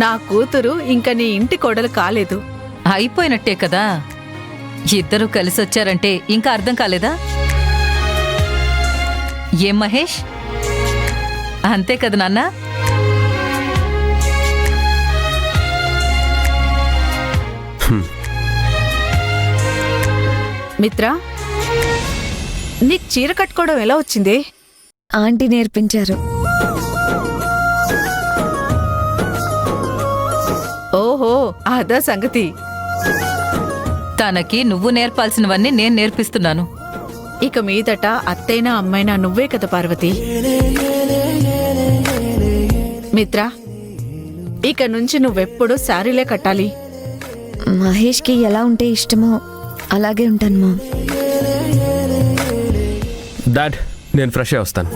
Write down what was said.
నా కూతురు ఇంక నీ ఇంటి కోడలు కాలేదు. అయిపోయినట్టే కదా. ఇద్దరూ కలిసొచ్చారంటే ఇంకా అర్థం కాలేదా? ఏం మహేష్, అంతే కదా నాన్న? మిత్ర, నీకు చీర కట్టుకోవడం ఎలా వచ్చింది? ఆంటీ నేర్పించారు. ఓహో, అదా సంగతి. తనకి నువ్వు నేర్పాల్సినవన్నీ నేను నేర్పిస్తున్నాను. ఇక మీదట అత్తైనా అమ్మైనా నువ్వే కదా పార్వతి. మిత్ర, ఇక నుంచి నువ్వెప్పుడు శారీలే కట్టాలి. మహేష్కి ఎలా ఉంటే ఇష్టమో అలాగే ఉంటాను మామ్. డాడ్, నేను ఫ్రెష్ అయ్యి వస్తాను.